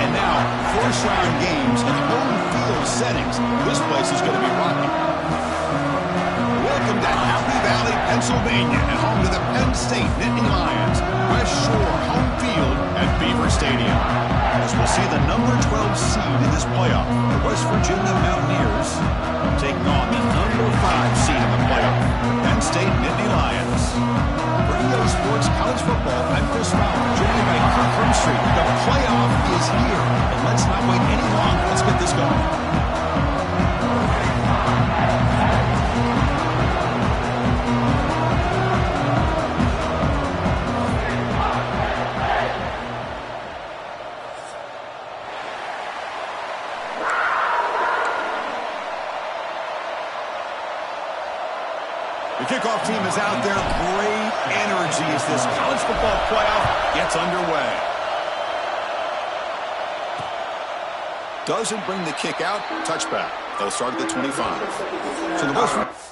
And now, first-round games in home field settings. This place is going to be rocky. Welcome to Happy Valley, Pennsylvania, and home to the Penn State Nittany Lions. West Shore home field at Beaver Stadium. As we'll see the number 12 seed in this playoff, the West Virginia Mountaineers taking on the number 5 seed in the playoff, the Penn State Nittany Lions. For EA Sports College Football, I'm Chris Fowler, joined by Kirk Hermstreet. The playoff is here, and let's not wait any longer. Let's get this going. The kickoff team is out there. Great energy as this college football playoff gets underway. Doesn't bring the kick out. Touchback. They'll start at the 25. So the West...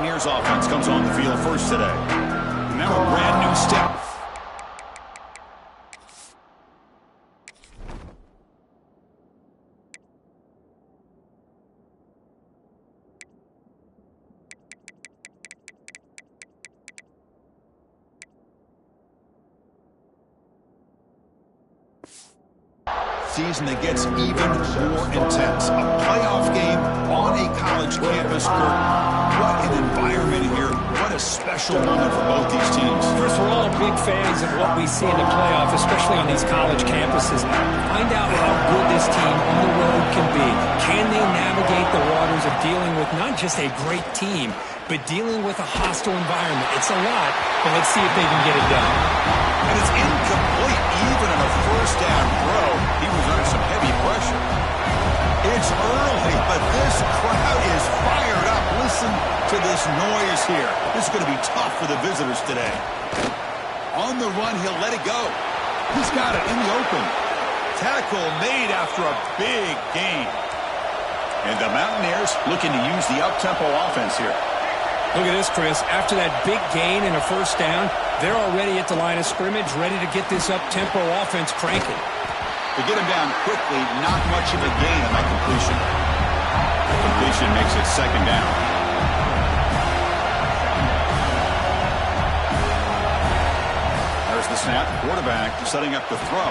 Mountaineers offense comes on the field first today. And now a brand new step. Season that gets even more intense. A playoff game on a college campus. What an environment here. What a special moment for both these teams. Chris, we're all big fans of what we see in the playoff, especially on these college campuses. Find out how good this team on the road can be. Can they navigate the waters of dealing with not just a great team, but dealing with a hostile environment? It's a lot, but let's see if they can get it done. And it's incomplete even in a first down throw. He was under some heavy pressure. It's early, but this crowd is fired up. Listen to this noise here. This is going to be tough for the visitors today. On the run, he'll let it go. He's got it in the open. Tackle made after a big gain. And the Mountaineers looking to use the up-tempo offense here. Look at this, Chris. After that big gain and a first down, they're already at the line of scrimmage, ready to get this up-tempo offense cranking. To get him down quickly, not much of a gain on that completion. The completion makes it second down. There's the snap. Quarterback setting up the throw.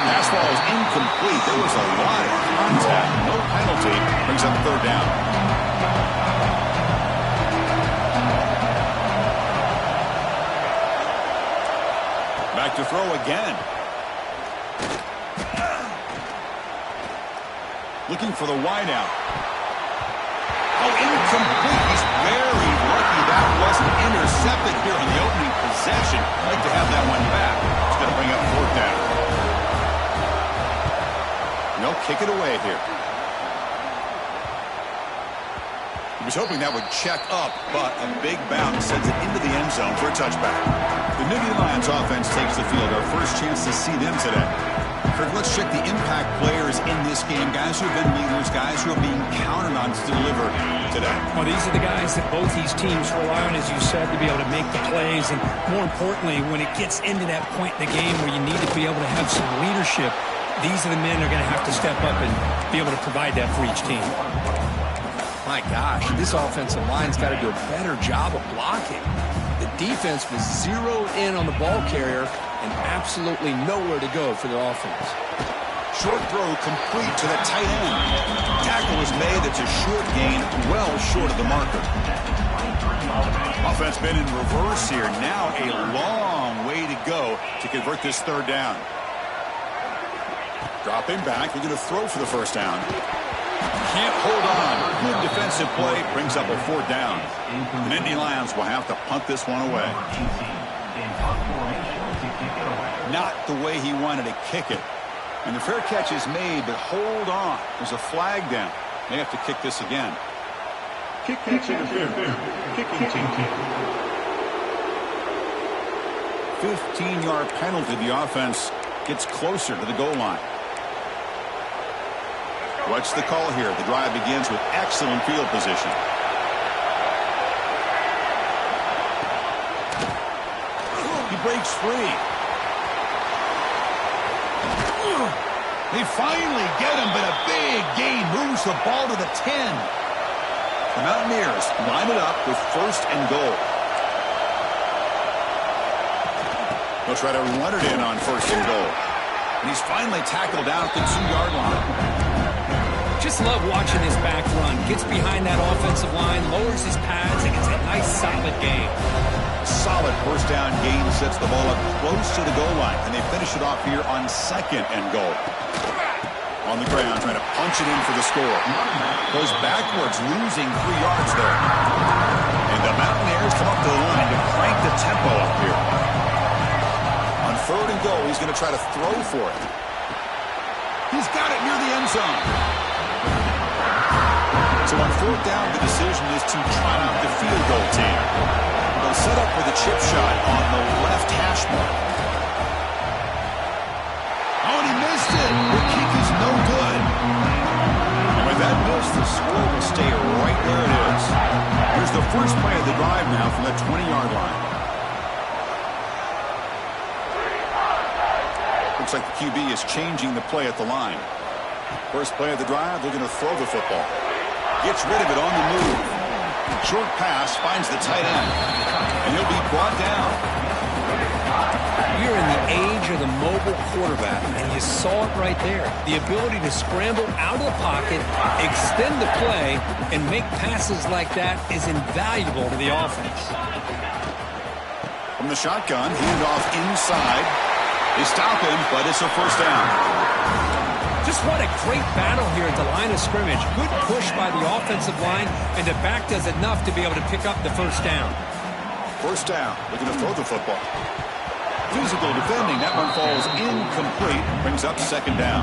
Pass ball is incomplete. There was a lot of contact. No penalty. Brings up third down. Back to throw again. Looking for the wideout. Oh, incomplete. He's very lucky that wasn't intercepted here on the opening possession. I'd like to have that one back. It's going to bring up fourth down. No, kick it away here. He was hoping that would check up, but a big bounce sends it into the end zone for a touchback. The Nittany Lions offense takes the field. Our first chance to see them today. Kirk, let's check the impact players in this game. Guys who have been leaders, guys who are being counted on to deliver today. Well, these are the guys that both these teams rely on, as you said, to be able to make the plays. And more importantly, when it gets into that point in the game where you need to be able to have some leadership, these are the men that are going to have to step up and be able to provide that for each team. My gosh, this offensive line's got to do a better job of blocking. The defense was zeroed in on the ball carrier and absolutely nowhere to go for their offense. Short throw complete to the tight end. Tackle is made. That's a short gain, well short of the marker. Offense been in reverse here. Now a long way to go to convert this third down. Dropping back. They're going to throw for the first down. Can't hold on. Good defensive play. Brings up a fourth down. The Nittany Lions will have to punt this one away. Not the way he wanted to kick it. And the fair catch is made, but hold on. There's a flag down. They have to kick this again. Kick catch interference. Kicking team. 15-yard penalty. The offense gets closer to the goal line. What's the call here? The drive begins with excellent field position. He breaks free. They finally get him, but a big gain moves the ball to the 10. The Mountaineers line it up with 1st and goal. They'll try to run it in on 1st and goal. And he's finally tackled down at the 2-yard line. Just love watching this back run. Gets behind that offensive line, lowers his pads, and gets a nice solid gain. Solid 1st down gain sets the ball up close to the goal line. And they finish it off here on 2nd and goal. On the ground, trying to punch it in for the score. Goes backwards, losing 3 yards there. And the Mountaineers come up to the line to crank the tempo up here. On 3rd and goal, he's going to try to throw for it. He's got it near the end zone. So on 4th down, the decision is to try the field goal team. They'll set up with a chip shot on the left hash mark. Oh, and he missed it. The kick is no good. And with that miss, the score will stay right where it is. Here's the first play of the drive now from the 20-yard line. Looks like the QB is changing the play at the line. First play of the drive, they're going to throw the football. Gets rid of it on the move. Short pass finds the tight end. And he'll be brought down. We're in the age of the mobile quarterback, and you saw it right there. The ability to scramble out of the pocket, extend the play, and make passes like that is invaluable to the offense. From the shotgun, hand off inside. They stop him, but it's a 1st down. Just what a great battle here at the line of scrimmage. Good push by the offensive line, and the back does enough to be able to pick up the 1st down. 1st down. Looking to throw the football. Physical defending. That one falls incomplete. Brings up 2nd down.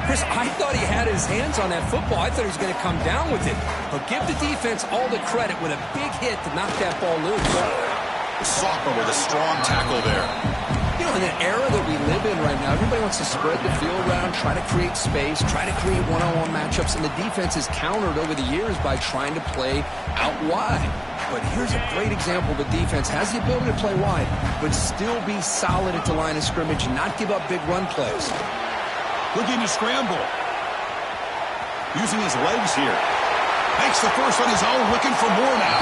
Chris, I thought he had his hands on that football. I thought he was going to come down with it. But give the defense all the credit with a big hit to knock that ball loose. Sophomore with a strong tackle there. You know, in the era that we live in right now, everybody wants to spread the field around, try to create space, try to create one-on-one matchups, and the defense is countered over the years by trying to play out wide. But here's a great example of a defense has the ability to play wide, but still be solid at the line of scrimmage and not give up big run plays. Looking to scramble. Using his legs here. Makes the first on his own, looking for more now.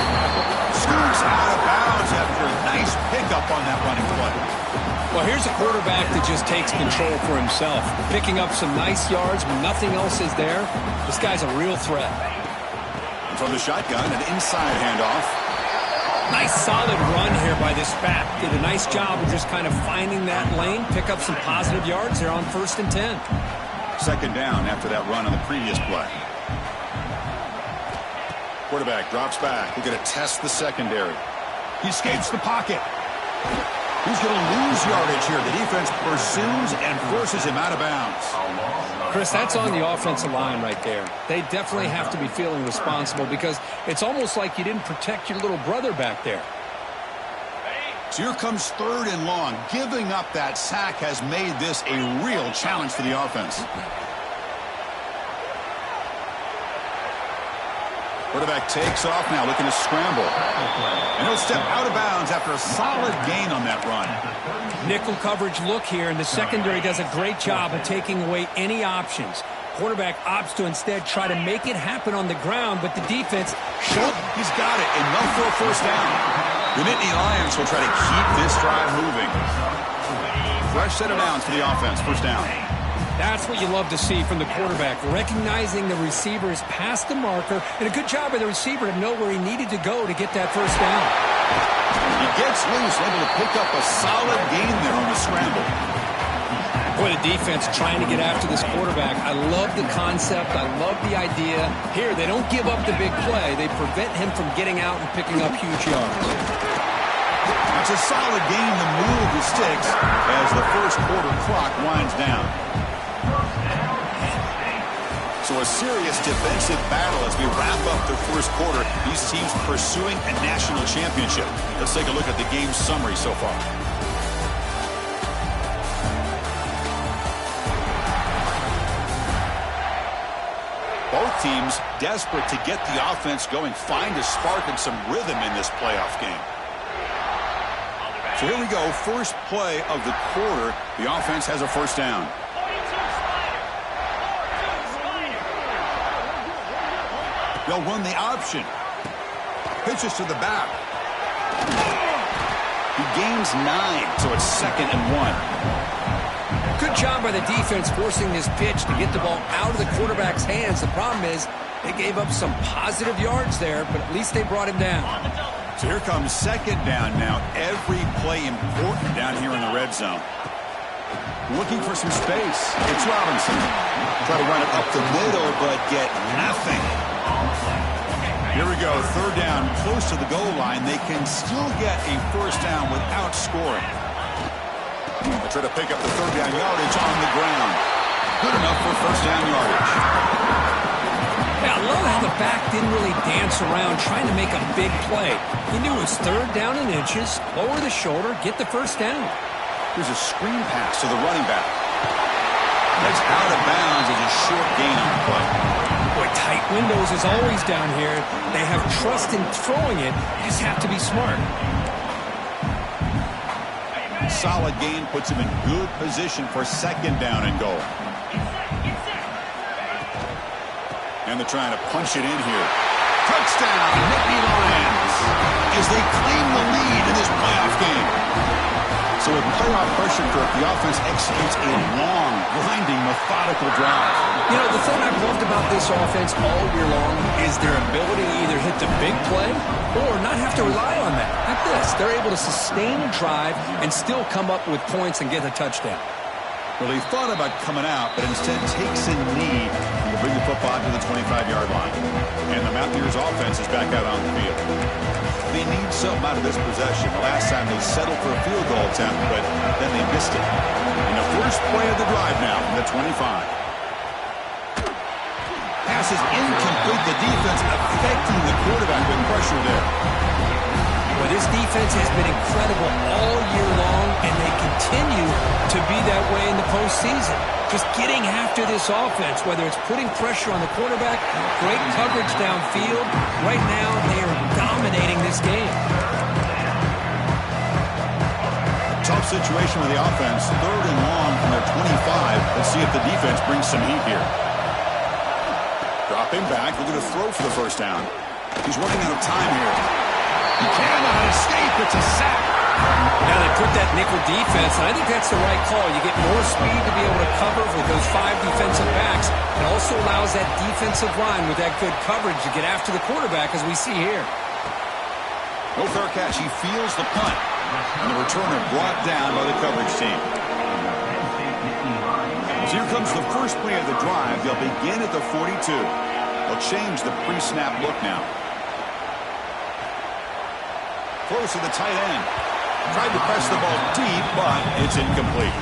Scoots out of bounds after a nice pickup on that running play. Well, here's a quarterback that just takes control for himself. Picking up some nice yards when nothing else is there. This guy's a real threat. And from the shotgun, an inside handoff. Nice solid run here by this back. Did a nice job of just kind of finding that lane. Pick up some positive yards there on 1st and 10. 2nd down after that run on the previous play. Quarterback drops back. We're going to test the secondary. He escapes the pocket. He's going to lose yardage here. The defense pursues and forces him out of bounds. Chris, that's on the offensive line right there. They definitely have to be feeling responsible because it's almost like you didn't protect your little brother back there. So here comes 3rd and long. Giving up that sack has made this a real challenge for the offense. Quarterback takes off now, looking to scramble. And he'll step out of bounds after a solid gain on that run. Nickel coverage look here, and the secondary does a great job of taking away any options. Quarterback opts to instead try to make it happen on the ground, but the defense... He's got it, enough for a 1st down. The Nittany Lions will try to keep this drive moving. Fresh set of downs for the offense, 1st down. That's what you love to see from the quarterback, recognizing the receiver is past the marker, and a good job by the receiver to know where he needed to go to get that 1st down. He gets loose, able to pick up a solid gain there on the scramble. Boy, the defense trying to get after this quarterback. I love the concept. I love the idea. Here, they don't give up the big play. They prevent him from getting out and picking up huge yards. That's a solid gain to move the sticks as the 1st quarter clock winds down. So a serious defensive battle as we wrap up the first quarter. These teams pursuing a national championship. Let's take a look at the game summary so far. Both teams desperate to get the offense going, find a spark and some rhythm in this playoff game. So here we go, first play of the quarter. The offense has a first down. They'll run the option. Pitches to the back. He gains 9, so it's 2nd and 1. Good job by the defense forcing this pitch to get the ball out of the quarterback's hands. The problem is they gave up some positive yards there, but at least they brought him down. So here comes 2nd down now. Every play important down here in the red zone. Looking for some space. It's Robinson. Try to run it up the middle, but get nothing. Here we go, 3rd down, close to the goal line. They can still get a first down without scoring. They try to pick up the 3rd down yardage on the ground. Good enough for first down yardage. Yeah, I love how the back didn't really dance around trying to make a big play. He knew it was 3rd down and inches, lower the shoulder, get the first down. Here's a screen pass to the running back. That's out of bounds as a short gain on the play. Boy, tight windows is always down here. They have trust in throwing it. You just have to be smart. Solid gain puts him in good position for 2nd down and goal. And they're trying to punch it in here. Touchdown, Nittany Lions, as they claim the lead in this playoff game. So with playoff pressure, Kirk, the offense executes a long, grinding, methodical drive. You know, the thing I've loved about this offense all year long is their ability to either hit the big play or not have to rely on that. Like this, they're able to sustain a drive and still come up with points and get a touchdown. Well, he thought about coming out, but instead takes a knee and will bring the football to the 25-yard line. And the Mountaineers offense is back out on the field. They need something out of this possession. The last time they settled for a field goal attempt, but then they missed it. And the first play of the drive now from the 25. Pass is incomplete. The defense affecting the quarterback with pressure there. Well, this defense has been incredible all year long, and they continue to be that way in the postseason. Just getting after this offense, whether it's putting pressure on the quarterback, great coverage downfield. Right now, they are dominating this game. Tough situation with the offense. 3rd and long from their 25. Let's see if the defense brings some heat here. Dropping back, looking to throw for the first down. He's running out of time here. He cannot escape. It's a sack. Now they put that nickel defense, and I think that's the right call. You get more speed to be able to cover with those 5 defensive backs. It also allows that defensive line with that good coverage to get after the quarterback, as we see here. No fair catch. He feels the punt. And the returner brought down by the coverage team. So here comes the first play of the drive. They'll begin at the 42. They'll change the pre-snap look now. Close to the tight end. Tried to press the ball deep, but it's incomplete.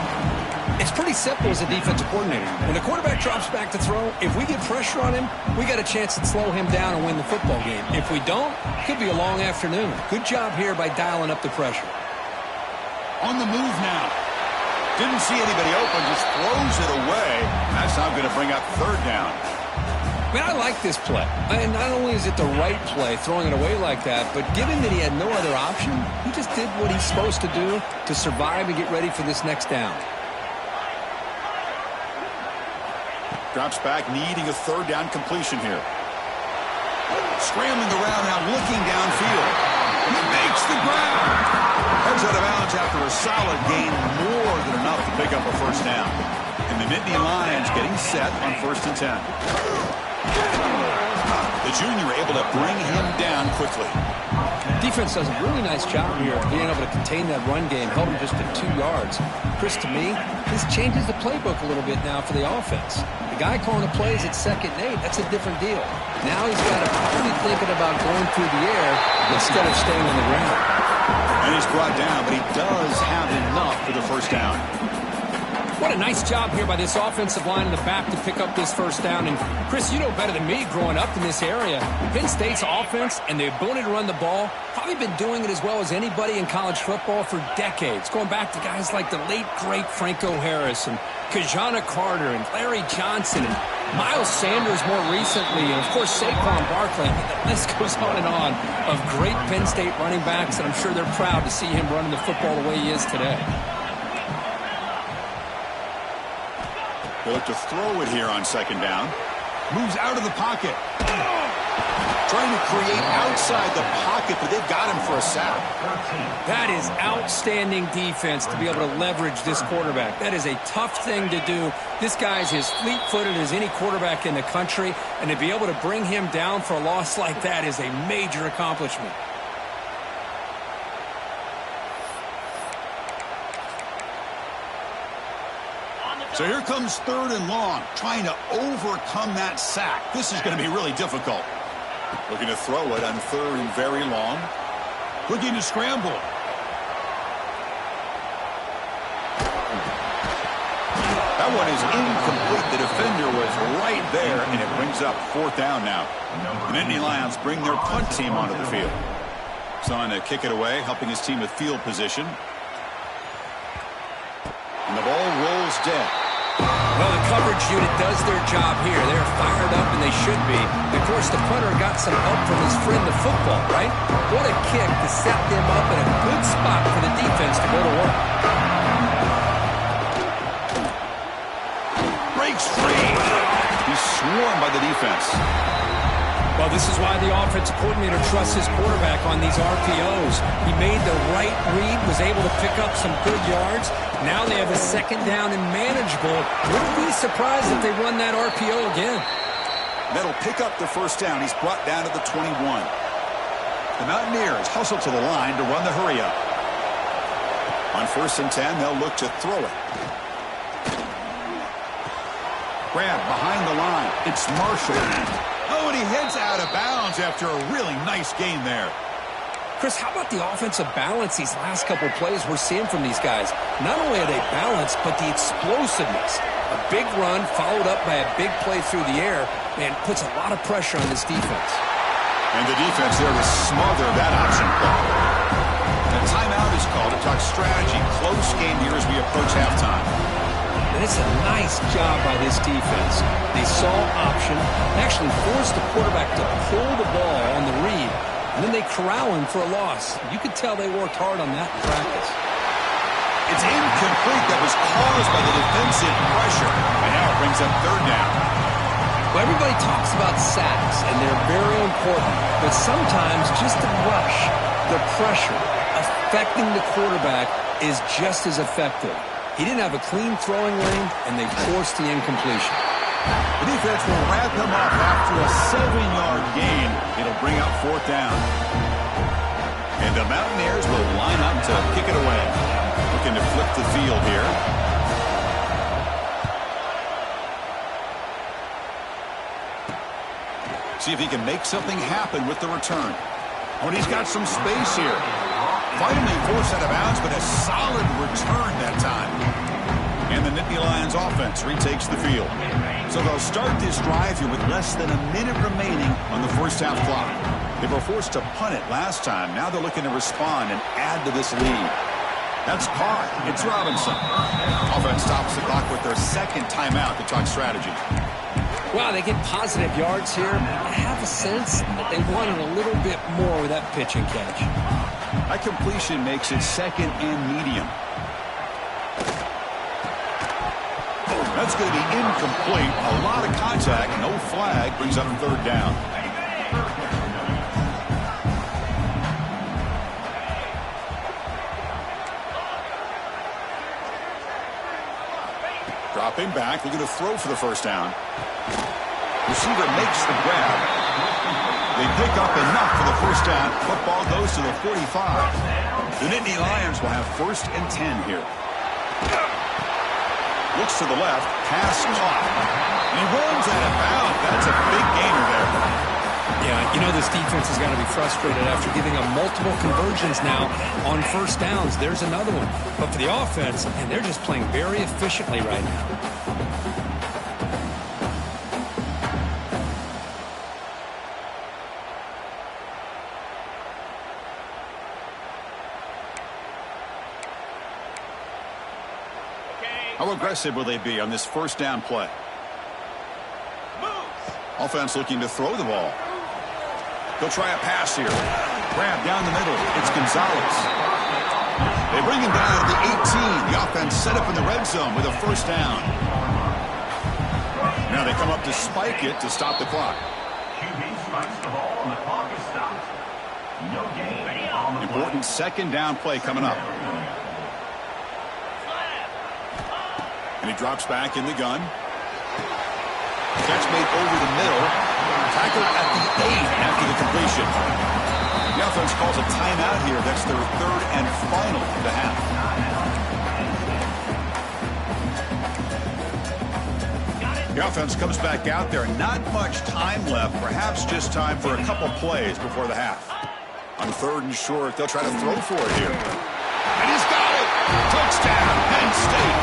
It's pretty simple as a defensive coordinator. When the quarterback drops back to throw, if we get pressure on him, we got a chance to slow him down and win the football game. If we don't, it could be a long afternoon. Good job here by dialing up the pressure. On the move now. Didn't see anybody open, just throws it away. That's now going to bring up 3rd down. Man, I like this play. And not only is it the right play, throwing it away like that, but given that he had no other option, he just did what he's supposed to do to survive and get ready for this next down. Drops back, needing a 3rd down completion here. Scrambling around now, looking downfield. He makes the grab. Heads out of bounds after a solid gain, more than enough to pick up a first down. And the Nittany Lions getting set on 1st and 10. The junior able to bring him down quickly. Defense does a really nice job here of being able to contain that run game, held him just at 2 yards. Chris, to me, this changes the playbook a little bit now for the offense. The guy calling the plays at 2nd and 8, that's a different deal. Now he's got to be thinking about going through the air instead of staying on the ground. And he's brought down, but he does have enough for the first down. What a nice job here by this offensive line in the back to pick up this first down. And, Chris, you know better than me growing up in this area. Penn State's offense and the ability to run the ball, probably been doing it as well as anybody in college football for decades, going back to guys like the late, great Franco Harris and Kajana Carter and Larry Johnson and Miles Sanders more recently, and, of course, Saquon Barkley. I mean, the list goes on and on of great Penn State running backs, and I'm sure they're proud to see him running the football the way he is today. They look to throw it here on second down. Moves out of the pocket. Trying to create outside the pocket, but they've got him for a sack. That is outstanding defense to be able to leverage this quarterback. That is a tough thing to do. This guy's as fleet-footed as any quarterback in the country, and to be able to bring him down for a loss like that is a major accomplishment. So here comes third and long, trying to overcome that sack. This is going to be really difficult. Looking to throw it on third and very long. Looking to scramble. That one is incomplete. The defender was right there, and it brings up fourth down now. The Nittany Lions bring their punt team onto the field. Son to kick it away, helping his team with field position. And the ball rolls dead. Well, the coverage unit does their job here. They're fired up, and they should be. Of course, the punter got some help from his friend, the football, right? What a kick to set them up in a good spot for the defense to go to work. Breaks free. He's swarmed by the defense. Well, this is why the offensive coordinator trusts his quarterback on these RPOs. He made the right read, was able to pick up some good yards. Now they have a second down and manageable. Wouldn't be surprised if they run that RPO again. That'll pick up the first down. He's brought down to the 21. The Mountaineers hustle to the line to run the hurry up. On 1st and 10, they'll look to throw it. Grab behind the line. It's Marshall. Oh, and he heads out of bounds after a really nice gain there. Chris, how about the offensive balance these last couple plays we're seeing from these guys? Not only are they balanced, but the explosiveness. A big run followed up by a big play through the air, man, puts a lot of pressure on this defense. And the defense there to smother that option play. The timeout is called to talk strategy. Close game here as we approach halftime. And it's a nice job by this defense. They saw option, actually forced the quarterback to pull the ball on the read, and then they corral him for a loss. You could tell they worked hard on that in practice. It's incomplete. That was caused by the defensive pressure. And now it brings up third down. Well, everybody talks about sacks, and they're very important. But sometimes just the rush, the pressure, affecting the quarterback is just as effective. He didn't have a clean throwing lane, and they forced the incompletion. The defense will wrap him up after a 7-yard gain. It'll bring up fourth down. And the Mountaineers will line up to kick it away. Looking to flip the field here. See if he can make something happen with the return. Oh, and he's got some space here. Finally forced out of bounds, but a solid return that time. And the Nittany Lions offense retakes the field. So they'll start this drive here with less than a minute remaining on the first half clock. They were forced to punt it last time. Now they're looking to respond and add to this lead. That's caught. It's Robinson. Offense stops the clock with their second timeout to talk strategy. Wow, they get positive yards here. I have a sense that they wanted a little bit more with that pitch and catch. That completion makes it second and medium. That's going to be incomplete. A lot of contact. No flag. Brings up third down. Dropping back. Looking to throw for the first down. Receiver makes the grab. They pick up enough for the first down. Football goes to the 45. The Nittany Lions will have 1st and 10 here. Looks to the left. Pass caught. And he runs out of bounds. That's a big gainer there. Yeah, you know this defense has got to be frustrated after giving up multiple conversions now on first downs. There's another one. But for the offense, and they're just playing very efficiently right now. How aggressive will they be on this first down play? Offense looking to throw the ball. He'll try a pass here. Grab down the middle. It's Gonzalez. They bring him down to the 18. The offense set up in the red zone with a first down. Now they come up to spike it to stop the clock. QB spikes the ball and the clock is stopped. No gain. Important second down play coming up. And he drops back in the gun. Catch made over the middle. Tackled at the 8 after the completion. The offense calls a timeout here. That's their third and final of the half. The offense comes back out there. Not much time left. Perhaps just time for a couple plays before the half. On third and short, they'll try to throw for it here. And he's got it! Touchdown, Penn State!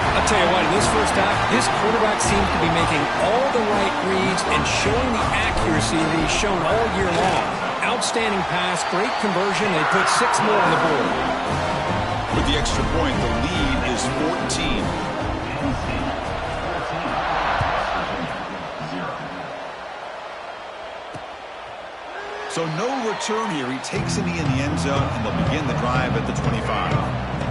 I'll tell you what, in this first half, this quarterback seems to be making all the right reads and showing the accuracy that he's shown all year long. Outstanding pass, great conversion, and he put 6 more on the board. With the extra point, the lead is 14. So no return here. He takes it in the end zone, and they'll begin the drive at the 25.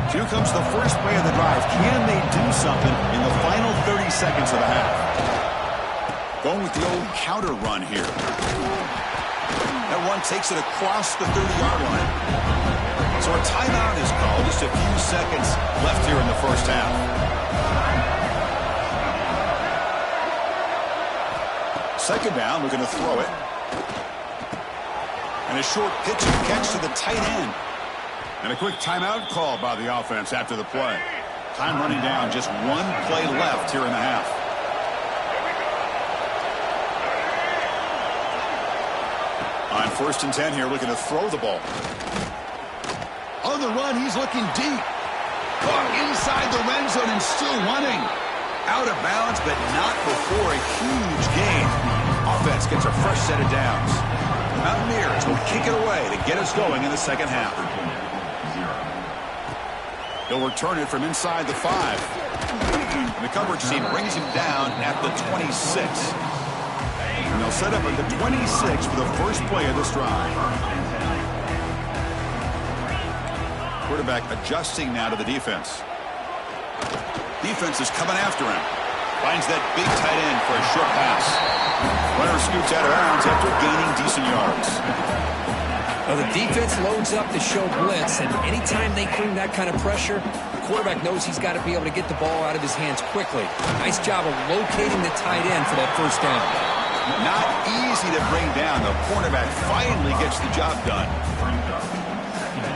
Here comes the first play of the drive. Can they do something in the final 30 seconds of the half? Going with the old counter run here. That one takes it across the 30-yard line. So a timeout is called. Just a few seconds left here in the first half. Second down, we're going to throw it. And a short pitch and catch to the tight end. And a quick timeout called by the offense after the play. Time running down, just one play left here in the half. On 1st and 10 here, looking to throw the ball. On the run, he's looking deep. Caught inside the red zone and still running. Out of bounds, but not before a huge gain. Offense gets a fresh set of downs. Mountaineers will kick it away to get us going in the second half. They'll return it from inside the 5. And the coverage team brings him down at the 26. And they'll set up at the 26 for the first play of this drive. Quarterback adjusting now to the defense. Defense is coming after him. Finds that big tight end for a short pass. Runner scoots out of bounds after gaining decent yards. Well, the defense loads up to show blitz, and anytime they bring that kind of pressure, the quarterback knows he's got to be able to get the ball out of his hands quickly. Nice job of locating the tight end for that first down. Not easy to bring down. The cornerback finally gets the job done.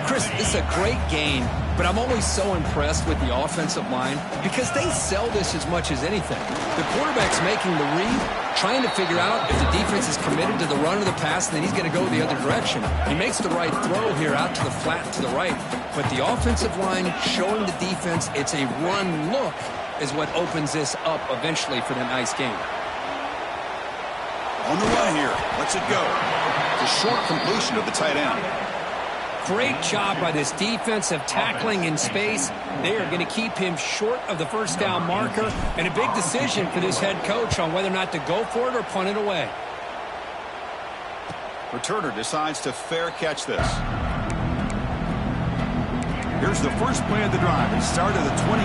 Chris, this is a great game, but I'm always so impressed with the offensive line because they sell this as much as anything. The quarterback's making the read, trying to figure out if the defense is committed to the run or the pass, and then he's going to go the other direction. He makes the right throw here out to the flat to the right, but the offensive line showing the defense it's a run look is what opens this up eventually for the nice game. On the run here. Let's it go. The short completion of the tight end. Great job by this defensive tackling in space. They are going to keep him short of the first down marker, and a big decision for this head coach on whether or not to go for it or punt it away. Returner decides to fair catch this. Here's the first play of the drive. It started at the 28.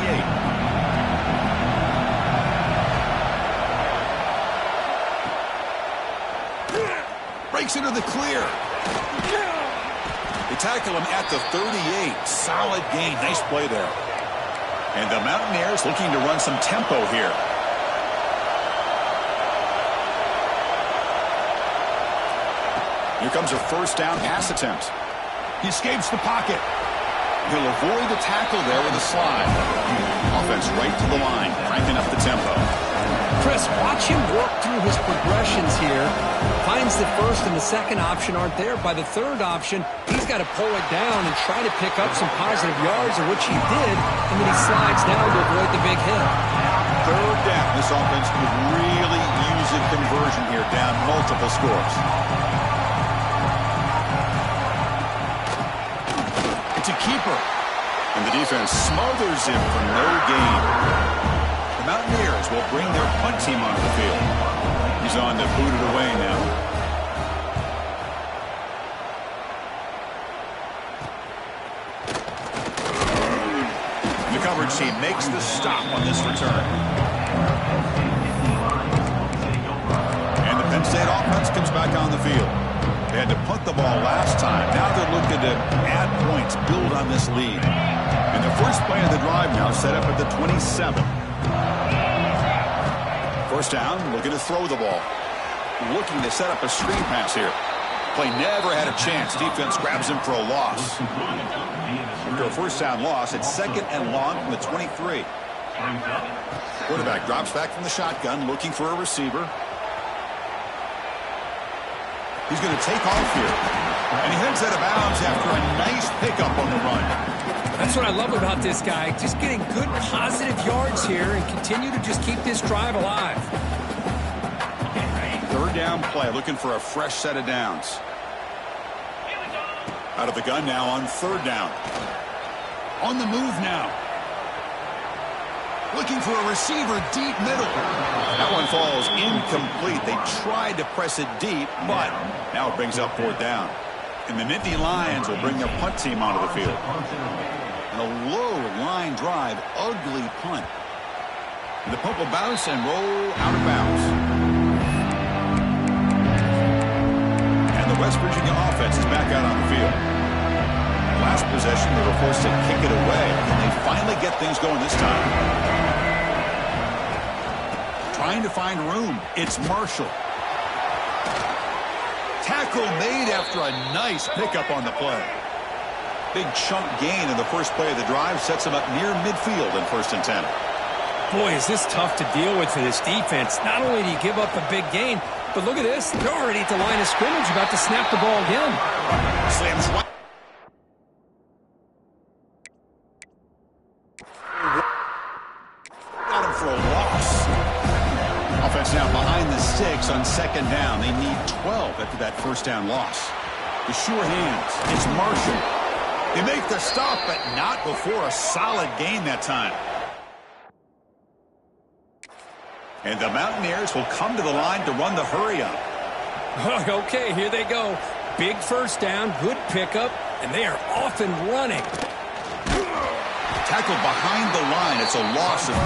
Breaks into the clear. They tackle him at the 38. Solid gain. Nice play there. And the Mountaineers looking to run some tempo here. Here comes a first down pass attempt. He escapes the pocket. He'll avoid the tackle there with a slide. Offense right to the line, cranking up the tempo. Chris, watch him work through his progressions here. Finds the first and the second option aren't there. By the third option, he's got to pull it down and try to pick up some positive yards, of which he did, and then he slides down to avoid the big hit. Third down. This offense could really use a conversion here, down multiple scores. It's a keeper. And the defense smothers him for no gain. The Mountaineers will bring their punt team onto the field. He's on to boot it away now. The coverage team makes the stop on this return. And the Penn State offense comes back on the field. They had to punt the ball last time. Now they're looking to add points, build on this lead. And the first play of the drive now set up at the 27. First down, looking to throw the ball. Looking to set up a screen pass here. Play never had a chance. Defense grabs him for a loss. After a first down loss, it's second and long from the 23. Quarterback drops back from the shotgun, looking for a receiver. He's going to take off here. And he heads out of bounds after a nice pickup on the run. That's what I love about this guy. Just getting good positive yards here and continue to just keep this drive alive. Third down play, looking for a fresh set of downs. Out of the gun now on third down. On the move now. Looking for a receiver deep middle. That one falls incomplete. They tried to press it deep, but now it brings up fourth down. And the Nittany Lions will bring their punt team onto the field. And a low line drive, ugly punt. And the punt will bounce and roll out of bounds. And the West Virginia offense is back out on the field. Last possession, they were forced to kick it away, and they finally get things going this time. Trying to find room. It's Marshall. Tackle made after a nice pickup on the play. Big chunk gain in the first play of the drive sets him up near midfield in 1st and 10. Boy, is this tough to deal with for this defense. Not only do you give up a big gain, but look at this. They're already at the line of scrimmage, about to snap the ball again. Slams right. Got him for a loss. Offense now behind the sticks on second down. They need 12 after that first down loss. The sure hands. It's Marshall. They make the stop, but not before a solid gain that time. And the Mountaineers will come to the line to run the hurry up. Okay, here they go. Big first down, good pickup, and they are off and running. Tackled behind the line. It's a loss of 2.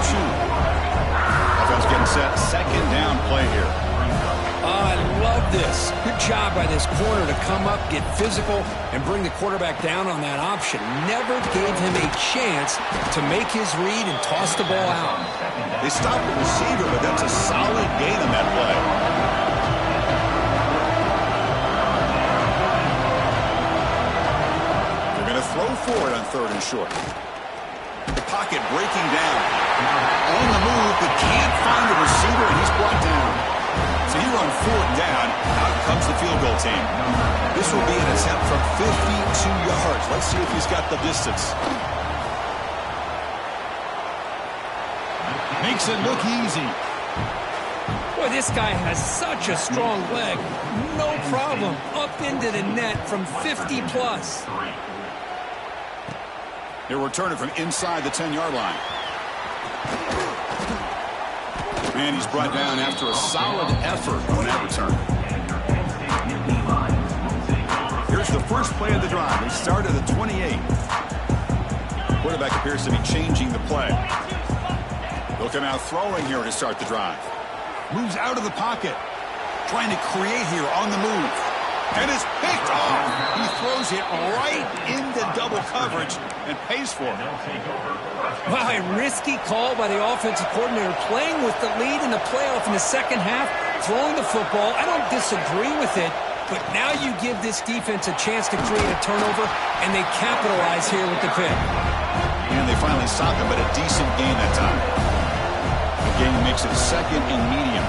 Offense getting set. Second down play here. I love this. Good job by this corner to come up, get physical, and bring the quarterback down on that option. Never gave him a chance to make his read and toss the ball out. They stopped the receiver, but that's a solid gain on that play. They're going to throw for it on 3rd and short. The pocket breaking down. On the move, but can't find a receiver, and he's brought down. So here on 4th down, out comes the field goal team. This will be an attempt from 52 yards. Let's see if he's got the distance. Makes it look easy. Boy, this guy has such a strong leg. No problem. Up into the net from 50 plus. They're returning from inside the 10-yard line. And he's brought down after a solid effort on that return. Here's the first play of the drive. They start at the 28. Quarterback appears to be changing the play. They'll come out throwing here to start the drive. Moves out of the pocket. Trying to create here on the move. And it's picked off. He throws it right into double coverage and pays for it. Wow, a risky call by the offensive coordinator, playing with the lead in the playoff in the second half, throwing the football. I don't disagree with it, but now you give this defense a chance to create a turnover, and they capitalize here with the pick. And they finally stopped him, but a decent gain that time. The game makes makes it second and medium.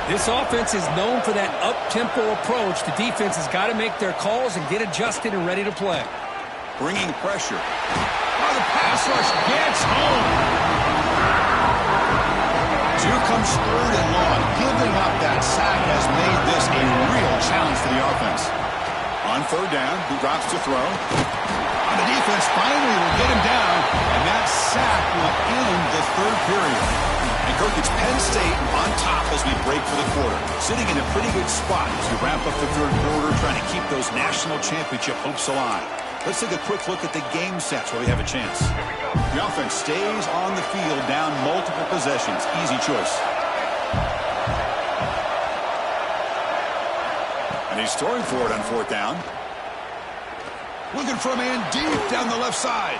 This offense is known for that up-tempo approach. The defense has got to make their calls and get adjusted and ready to play. Bringing pressure. Oh, the pass rush gets home. So here comes 3rd and long. Giving up that sack has made this a real challenge for the offense. On 3rd down, he drops to throw. On the defense, finally will get him down, and that sack will end the 3rd period. And Kirk, it's Penn State on top as we break for the quarter. Sitting in a pretty good spot as we wrap up the 3rd quarter, trying to keep those national championship hopes alive. Let's take a quick look at the game sets where we have a chance. The offense stays on the field down multiple possessions. Easy choice. And he's throwing for it on 4th down. Looking for a man deep down the left side.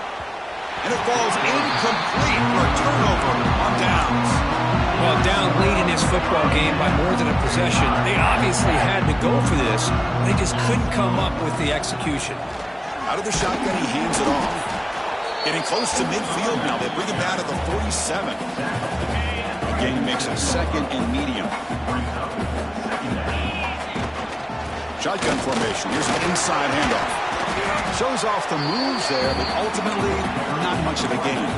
And it falls incomplete for a turnover on downs. Well, down late in this football game by more than a possession, they obviously had to go for this. They just couldn't come up with the execution. Out of the shotgun, he hands it off. Getting close to midfield now. They bring him down to the 47. Again, he makes it second and medium. Shotgun formation. Here's an inside handoff. Shows off the moves there, but ultimately not much of a gain.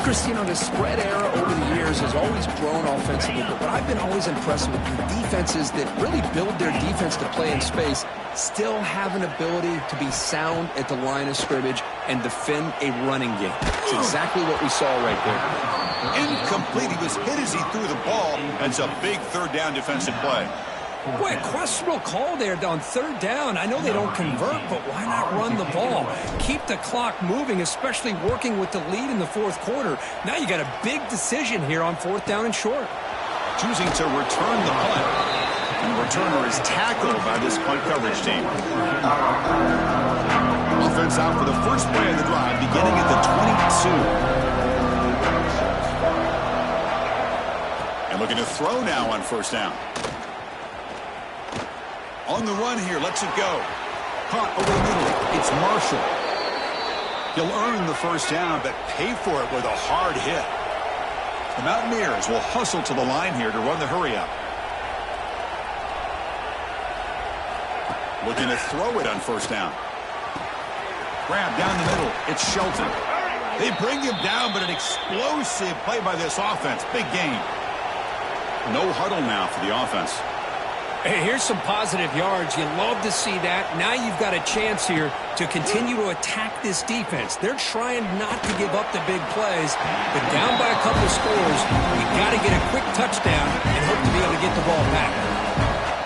Chris, you know, the spread era over the years has always grown offensively, but what I've been always impressed with the defenses that really build their defense to play in space still have an ability to be sound at the line of scrimmage and defend a running game. It's exactly what we saw right there. Incomplete. He was hit as he threw the ball. That's a big 3rd down defensive play. Boy, a questionable call there on 3rd down. I know they don't convert, but why not run the ball? Keep the clock moving, especially working with the lead in the 4th quarter. Now you got a big decision here on 4th down and short. Choosing to return the punt. And the returner is tackled by this punt coverage team. Offense out for the first play of the drive, beginning at the 22. And looking to throw now on 1st down. On the run here, lets it go. Caught over the middle. It's Marshall. He'll earn the 1st down, but pay for it with a hard hit. The Mountaineers will hustle to the line here to run the hurry-up. Looking to throw it on 1st down. Grab down the middle. It's Shelton. They bring him down, but an explosive play by this offense. Big gain. No huddle now for the offense. Hey, here's some positive yards. You love to see that. Now you've got a chance here to continue to attack this defense. They're trying not to give up the big plays, but down by a couple of scores, you've got to get a quick touchdown and hope to be able to get the ball back.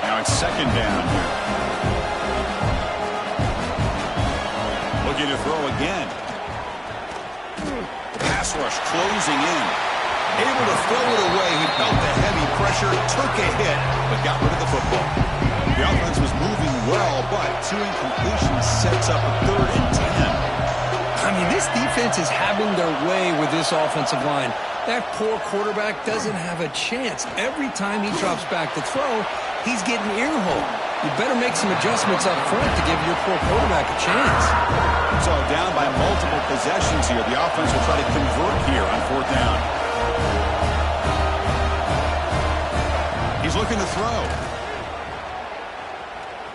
Now it's 2nd down here. Looking to throw again. Pass rush closing in. Able to throw it away. He felt the heavy pressure, took a hit, but got rid of the football. The offense was moving well, but 2 incompletions sets up a 3rd and 10. I mean, this defense is having their way with this offensive line. That poor quarterback doesn't have a chance. Every time he drops back to throw, he's getting earholed. You better make some adjustments up front to give your poor quarterback a chance. So down by multiple possessions here. The offense will try to convert here on 4th down. He's looking to throw.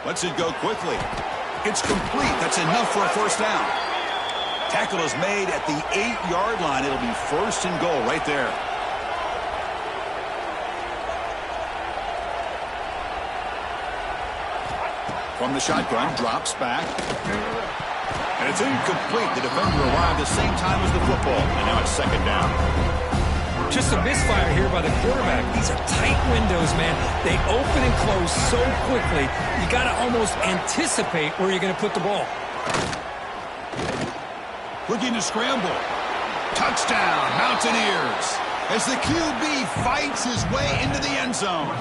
Lets it go quickly. It's complete. That's enough for a 1st down. Tackle is made at the 8-yard line. It'll be 1st and goal right there. From the shotgun, drops back. And it's incomplete. The defender arrived the same time as the football. And now it's 2nd down. Just a misfire here by the quarterback. These are tight windows, man. They open and close so quickly, you got to almost anticipate where you're going to put the ball. Looking to scramble. Touchdown, Mountaineers. As the QB fights his way into the end zone.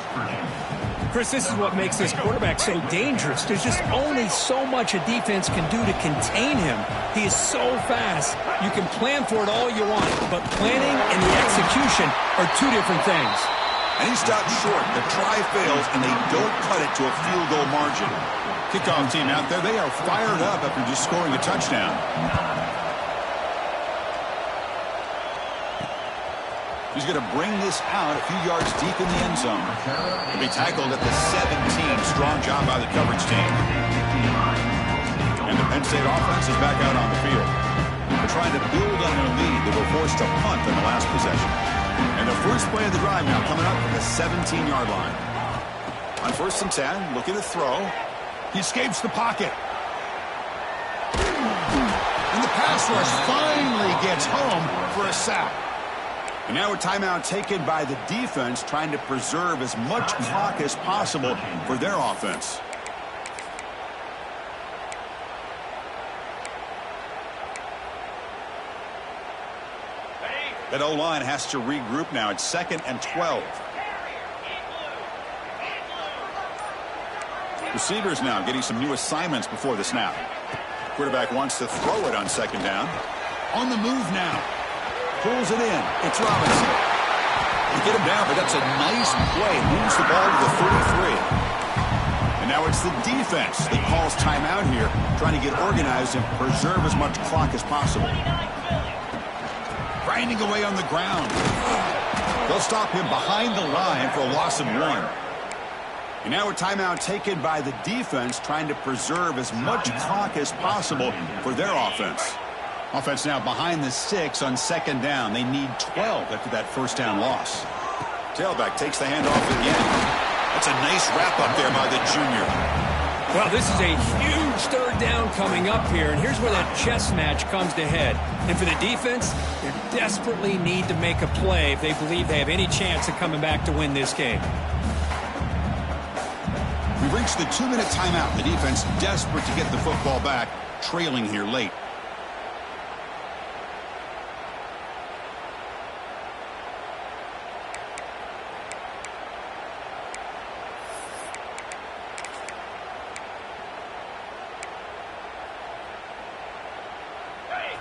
Chris, this is what makes this quarterback so dangerous. There's just only so much a defense can do to contain him. He is so fast. You can plan for it all you want, but planning and the execution are 2 different things. And he stopped short. The try fails, and they don't cut it to a field goal margin. Kickoff team out there, they are fired up after just scoring a touchdown. He's going to bring this out a few yards deep in the end zone. He'll be tackled at the 17. Strong job by the coverage team. And the Penn State offense is back out on the field. They're trying to build on their lead. They were forced to punt in the last possession. And the first play of the drive now coming up from the 17-yard line. On 1st and 10, looking to throw. He escapes the pocket. And the pass rush finally gets home for a sack. And now a timeout taken by the defense, trying to preserve as much clock as possible for their offense. That O-line has to regroup now. It's 2nd and 12. Receivers now getting some new assignments before the snap. Quarterback wants to throw it on 2nd down. On the move now. Pulls it in. It's Robinson. You get him down, but that's a nice play. Moves the ball to the 33. And now it's the defense that calls timeout here, trying to get organized and preserve as much clock as possible. Grinding away on the ground. They'll stop him behind the line for a loss of 1. And now a timeout taken by the defense, trying to preserve as much clock as possible for their offense. Offense now behind the 6 on 2nd down. They need 12 after that 1st down loss. Tailback takes the handoff again. That's a nice wrap up there by the junior. Well, this is a huge 3rd down coming up here, and here's where that chess match comes to head. And for the defense, they desperately need to make a play if they believe they have any chance of coming back to win this game. We've reached the 2-minute timeout. The defense desperate to get the football back, trailing here late.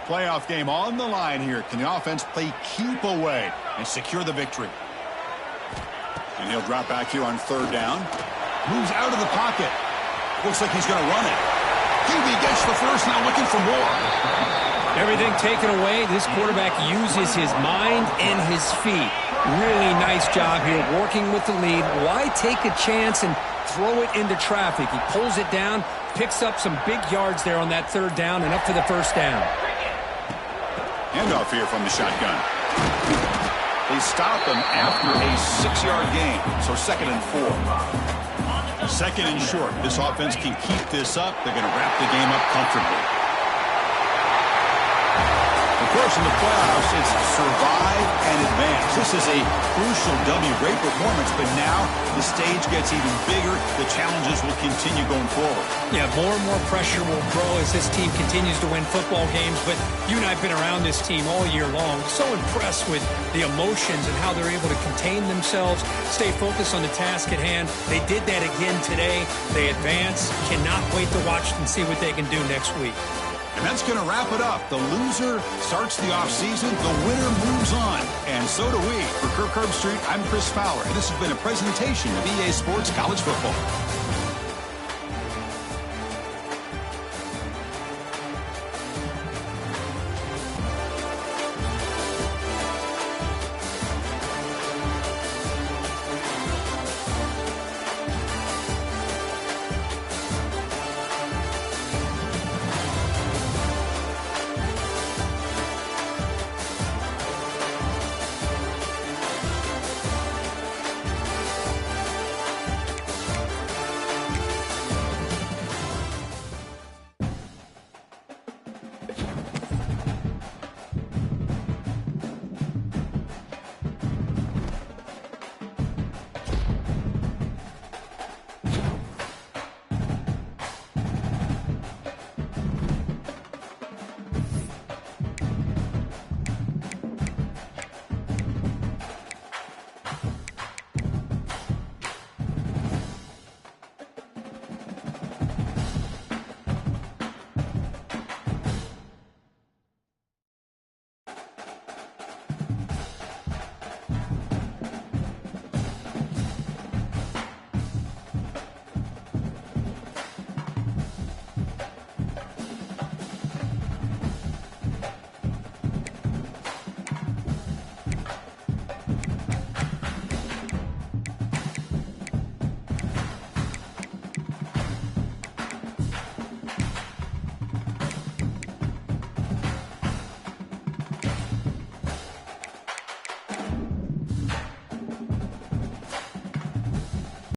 Playoff game on the line here. Can the offense play keep away and secure the victory? And he'll drop back here on 3rd down. Moves out of the pocket. Looks like he's going to run it. QB gets the first, now looking for more. Everything taken away. This quarterback uses his mind and his feet. Really nice job here working with the lead. Why take a chance and throw it into traffic? He pulls it down, picks up some big yards there on that 3rd down and up for the 1st down. Handoff here from the shotgun. They stop him after a 6-yard gain, so 2nd and 4. 2nd and short. This offense can keep this up. They're going to wrap the game up comfortably. Of course, in the playoffs, it's survive and advance. This is a crucial W. Great performance, but now the stage gets even bigger. The challenges will continue going forward. Yeah, more and more pressure will grow as this team continues to win football games, but you and I have been around this team all year long. So impressed with the emotions and how they're able to contain themselves, stay focused on the task at hand. They did that again today. They advance. Cannot wait to watch and see what they can do next week. And that's going to wrap it up. The loser starts the offseason. The winner moves on. And so do we. For Kirk Herbstreit, I'm Chris Fowler. And this has been a presentation of EA Sports College Football.